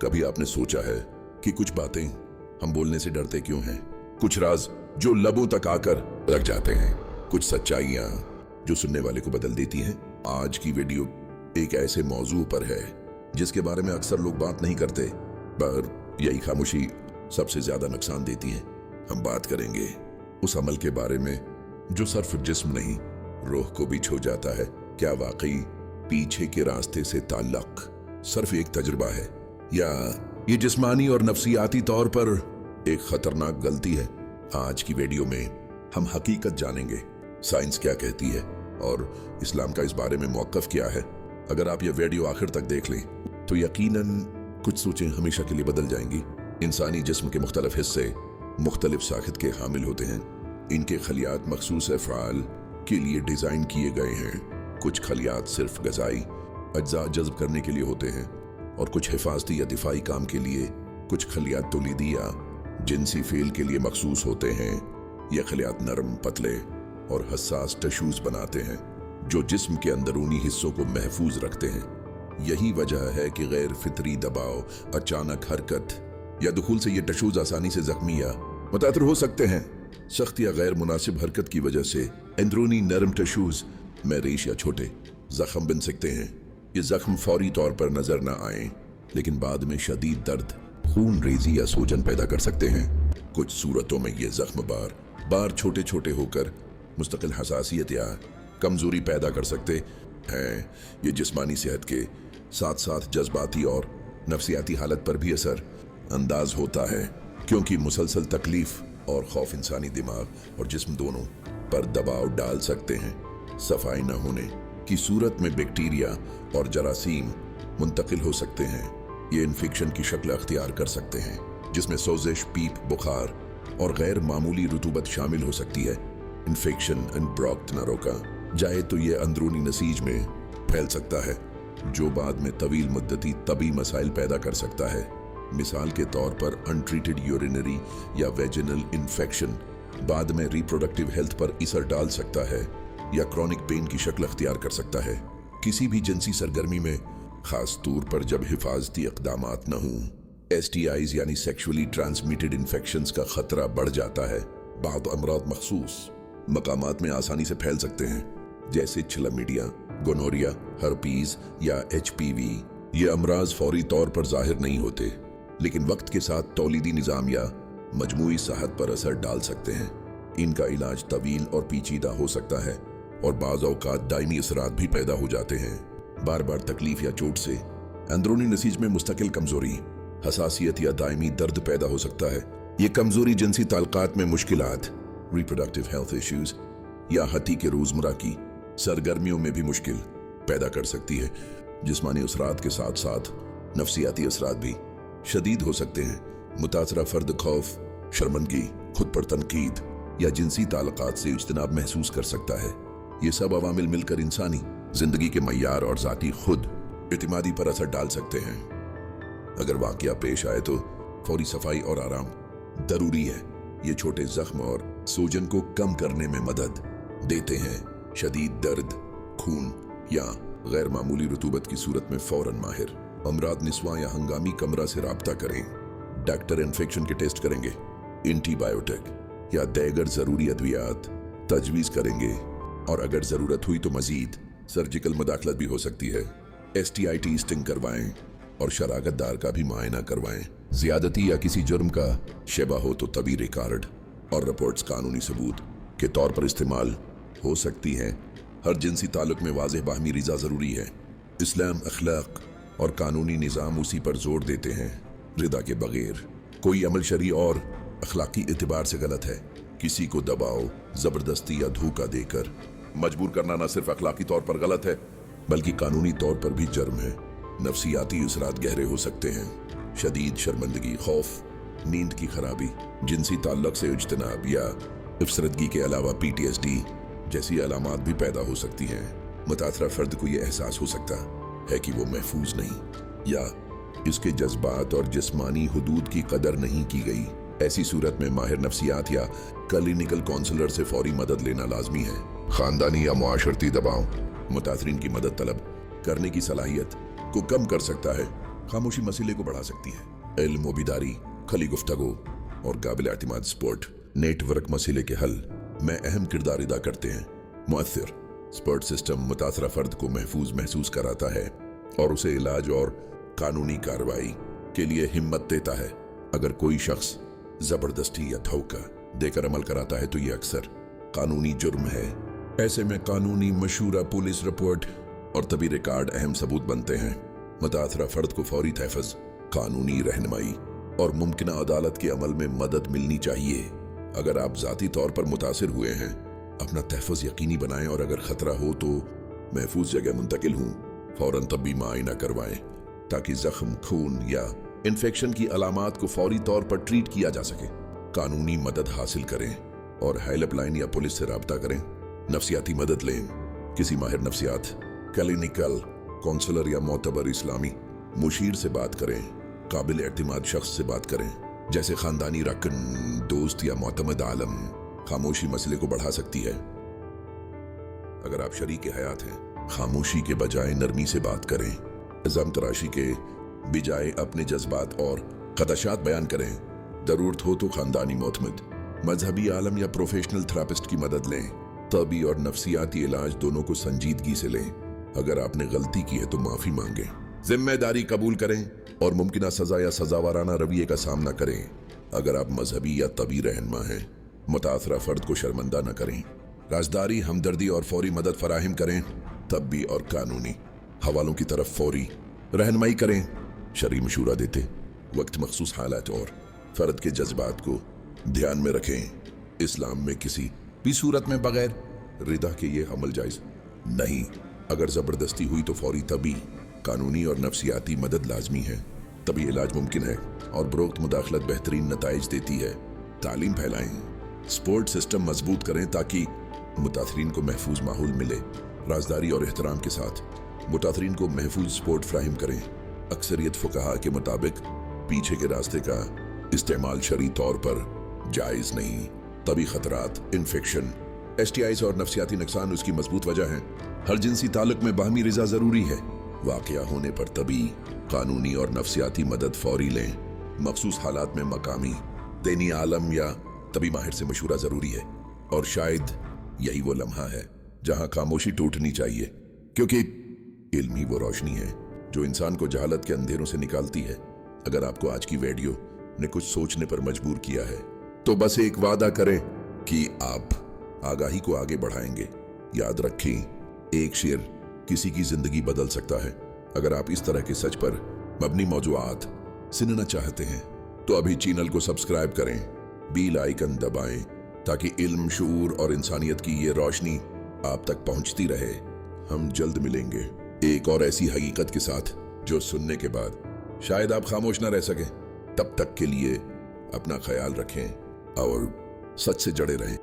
कभी आपने सोचा है कि कुछ बातें हम बोलने से डरते क्यों हैं? कुछ राज जो लबों तक आकर रख जाते हैं, कुछ सच्चाइयां जो सुनने वाले को बदल देती हैं। आज की वीडियो एक ऐसे मौजू पर है जिसके बारे में अक्सर लोग बात नहीं करते, पर यही खामोशी सबसे ज्यादा नुकसान देती है। हम बात करेंगे उस अमल के बारे में जो सिर्फ जिस्म नहीं, रूह को भी छू जाता है। क्या वाकई पीछे के रास्ते से ताल्लुक सिर्फ एक तजुर्बा है, या ये जिस्मानी और नफ्सियाती तौर पर एक खतरनाक गलती है? आज की वीडियो में हम हकीकत जानेंगे, साइंस क्या कहती है और इस्लाम का इस बारे में मौक़िफ़ क्या है। अगर आप ये वीडियो आखिर तक देख लें तो यकीनन कुछ सोचें हमेशा के लिए बदल जाएंगी। इंसानी जिस्म के मुख्तलिफ हिस्से मुख्तलिफ साखत के हामिल होते हैं। इनके खलियात मखसूस अफ़आल के लिए डिज़ाइन किए गए हैं। कुछ खलियात सिर्फ ग़िज़ाई अज्जा जज़्ब करने के लिए होते हैं और कुछ हिफाजती या दिफाई काम के लिए। कुछ खलियात तौलीदी या जिनसी फेल के लिए मखसूस होते हैं। यह खलियात नरम, पतले और हसास टिश्यूज बनाते हैं जो जिस्म के अंदरूनी हिस्सों को महफूज रखते हैं। यही वजह है कि गैर फितरी दबाव, अचानक हरकत या दुखूल से ये टिश्यूज आसानी से जख्मी या मुतासर हो सकते हैं। सख्त या गैर मुनासिब हरकत की वजह से अंदरूनी नरम टिश्यूज में रेश या छोटे जख्म बन सकते हैं। ये जख्म फौरी तौर पर नजर न आए, लेकिन बाद में शदीद दर्द, खून रेजी या सूजन पैदा कर सकते हैं। कुछ सूरतों में ये जख्म बार बार छोटे छोटे होकर मुस्तकिल हसासियत या कमजोरी पैदा कर सकते हैं। ये जिस्मानी सेहत के साथ साथ जज्बाती और नफ्सियाती हालत पर भी असर अंदाज होता है, क्योंकि मुसलसल तकलीफ और खौफ इंसानी दिमाग और जिस्म दोनों पर दबाव डाल सकते हैं। सफाई न होने की सूरत में बैक्टीरिया और जरासीम मुंतकिल हो सकते हैं। ये इन्फेक्शन की शक्ल अख्तियार कर सकते हैं, जिसमें सोजिश, पीप, बुखार और गैर मामूली रुतूबत शामिल हो सकती है। इन्फेक्शन एंड ब्रॉक्ट न रोका जाए तो ये अंदरूनी नसीज में फैल सकता है, जो बाद में तवील मुद्दती तबी मसाइल पैदा कर सकता है। मिसाल के तौर पर अनट्रीटेड यूरिनरी या वेजिनल इन्फेक्शन बाद में रिप्रोडक्टिव हेल्थ पर असर डाल सकता है या क्रॉनिक पेन की शक्ल अख्तियार कर सकता है। किसी भी जिनसी सरगर्मी में, खास तौर पर जब हिफाजती इक़दामात न हों, STIs यानी सेक्सुअली ट्रांसमिटेड इन्फेक्शंस का खतरा बढ़ जाता है। बाद अमराद मखसूस मकामात में आसानी से फैल सकते हैं, जैसे चिलामीडिया, गोनोरिया, हर्पीज या HPV। ये अमराज फौरी तौर पर जाहिर नहीं होते, लेकिन वक्त के साथ तौलीदी निज़ाम या मजमूई सेहत पर असर डाल सकते हैं। इनका इलाज तवील और पेचीदा हो सकता है और बाज़ औक़ात दायमी असरात भी पैदा हो जाते हैं। बार बार तकलीफ या चोट से अंदरूनी नसीज में मुस्तकिल कमजोरी, हसासियत या दायमी दर्द पैदा हो सकता है। ये कमजोरी जिनसी ताल्लुकात में मुश्किलात, रिप्रोडक्टिव हेल्थ इश्यूज या हती के रोजमर्रा की सरगर्मियों में भी मुश्किल पैदा कर सकती है। जिस्मानी असरात के साथ साथ नफ्सियाती असरात भी शदीद हो सकते हैं। मुतासरा फर्द खौफ, शर्मंदगी, खुद पर तनकीद या जिनसी ताल्लुकात से इज्तनाब महसूस कर सकता है। ये सब अवामिल मिलकर इंसानी जिंदगी के मय्यार और ज़ाती खुद एतमादी पर असर डाल सकते हैं। अगर वाक़या पेश आए तो फौरी सफाई और आराम ज़रूरी है। ये छोटे जख्म और सूजन को कम करने में मदद देते हैं। शदीद दर्द, खून या गैर मामूली रुतूबत की सूरत में फौरन माहिर अमराद निस्वां या हंगामी कमरा से राब्ता करें। डॉक्टर इन्फेक्शन के टेस्ट करेंगे, एंटीबायोटिक या दीगर ज़रूरी अद्वियात तजवीज़ करेंगे, और अगर ज़रूरत हुई तो मज़ीद सर्जिकल मदाखलत भी हो सकती है। STI टेस्टिंग करवाएं और शराकतदार का भी मुआयना करवाएं। ज़्यादती या किसी जुर्म का शबा हो तो तभी रिकॉर्ड और रिपोर्ट्स कानूनी सबूत के तौर पर इस्तेमाल हो सकती हैं। हर जिनसी ताल्लुक में वाज़ेह बाहमी रिज़ा ज़रूरी है। इस्लाम, अखलाक और कानूनी निज़ाम उसी पर जोर देते हैं। रिदा के बगैर कोई अमल शरई और अखलाकी एतबार से गलत है। किसी को दबाव, ज़बरदस्ती या धोखा देकर मजबूर करना न सिर्फ अखलाकी तौर पर गलत है, बल्कि कानूनी तौर पर भी जुर्म है। नफ्सियाती असरात गहरे हो सकते हैं। शदीद शर्मिंदगी, खौफ, नींद की खराबी, जिनसी ताल्लुक से इज्तनाब या अफसरदगी के अलावा PTSD जैसी अलामात भी पैदा हो सकती हैं। मुतासरा फर्द को यह एहसास हो सकता है कि वो महफूज नहीं या इसके जज्बात और जिस्मानी हुदूद की कदर नहीं की गई। ऐसी सूरत में माहिर नफ्सियात या क्लिनिकल काउंसलर से फौरी मदद लेना लाजमी है। खानदानी या मुआशरती दबाव मुतासरीन की मदद तलब करने की सलाहियत को कम कर सकता है। खामोशी मसले को बढ़ा सकती है। इल्म, बेदारी, खली गुफ्तगू और काबिल एतमाद स्पोर्ट नेटवर्क मसले के हल में अहम किरदार अदा करते हैं। मुअस्सिर स्पोर्ट सिस्टम मुतासरा फर्द को महफूज महसूस कराता है और उसे इलाज और कानूनी कार्रवाई के लिए हिम्मत देता है। अगर कोई शख्स जबरदस्ती या धोखा देकर अमल कराता है तो यह अक्सर कानूनी जुर्म है। ऐसे में कानूनी मशूरा, पुलिस रिपोर्ट और तभी रिकॉर्ड अहम सबूत बनते हैं। मुतासरा फर्द को फौरी तहफ़्फ़ुज़, कानूनी रहनुमाई और मुमकिन अदालत के अमल में मदद मिलनी चाहिए। अगर आप ज़ाती तौर पर मुतासिर हुए हैं, अपना तहफ़्फ़ुज़ यकीनी बनाएं और अगर ख़तरा हो तो महफूज जगह मुंतकिल हों। फ़ौरन तबी मुआयना करवाएं ताकि ज़ख्म, खून या इन्फेक्शन की अलामात को फौरी तौर पर ट्रीट किया जा सके। कानूनी मदद हासिल करें और हेल्पलाइन या पुलिस से राब्ता करें। नफ्सियाती मदद लें, किसी माहिर नफ्सियात, क्लिनिकल काउंसलर या मोतबर इस्लामी मुशीर से बात करें। काबिल एतमाद शख्स से बात करें, जैसे खानदानी रकन, दोस्त या मोतमद आलम। खामोशी मसले को बढ़ा सकती है। अगर आप शरीक हयात हैं, खामोशी के बजाय नरमी से बात करें। इल्जाम तराशी के बजाय अपने जज्बात और खदशात बयान करें। जरूरत हो तो खानदानी मोतमद, मजहबी आलम या प्रोफेशनल थेरापिस्ट की मदद लें। तबी और नफ्सियाती इलाज दोनों को संजीदगी से लें। अगर आपने गलती की है तो माफी मांगें, जिम्मेदारी कबूल करें और मुमकिन सजा या सजावाराना रवैये का सामना करें। अगर आप मजहबी या तबी रहनुमा हैं, मुतासरा फर्द को शर्मिंदा न करें। राजदारी, हमदर्दी और फौरी मदद फराहम करें। तबी और कानूनी हवालों की तरफ फौरी रहनुमाई करें। शरई मशूरा देते वक्त मखसूस हालात और फर्द के जज्बात को ध्यान में रखें। इस्लाम में किसी भी सूरत में बगैर रिदा के ये अमल जायज नहीं। अगर जबरदस्ती हुई तो फौरी तबी, कानूनी और नफ्सियाती मदद लाजमी है। तभी इलाज मुमकिन है और बरोक्त मुदाखलत बेहतरीन नताइज देती है। तालीम फैलाएं, स्पोर्ट सिस्टम मजबूत करें ताकि मुतासरीन को महफूज माहौल मिले। राजदारी और एहतराम के साथ मुतासरीन को महफूज स्पोर्ट फ्राहम करें। अक्सरियत फुकहा के मुताबिक पीछे के रास्ते का इस्तेमाल शरई तौर पर जायज नहीं। तभी खतरात, इन्फेक्शन, STIs और नफ्सियाती नुकसान उसकी मजबूत वजह है। हर जिनसी ताल्लुक में बाहमी रिजा जरूरी है। वाकया होने पर तभी कानूनी और नफ्सियाती मदद फौरी लें। मखसूस हालात में मकामी दीनी आलम या तभी माहिर से मशूरा जरूरी है। और शायद यही वो लम्हा है जहां खामोशी टूटनी चाहिए, क्योंकि इल्म ही वो रोशनी है जो इंसान को जहालत के अंधेरों से निकालती है। अगर आपको आज की वीडियो ने कुछ सोचने पर मजबूर किया है तो बस एक वादा करें कि आप आगाही को आगे बढ़ाएंगे। याद रखें, एक शेर किसी की जिंदगी बदल सकता है। अगर आप इस तरह के सच पर मबनी मौज़ूआत सुनना चाहते हैं तो अभी चैनल को सब्सक्राइब करें, बेल आइकन दबाएं ताकि इल्म, शऊर और इंसानियत की ये रोशनी आप तक पहुंचती रहे। हम जल्द मिलेंगे एक और ऐसी हकीकत के साथ जो सुनने के बाद शायद आप खामोश ना रह सकें। तब तक के लिए अपना ख्याल रखें और सच से जड़े रहें।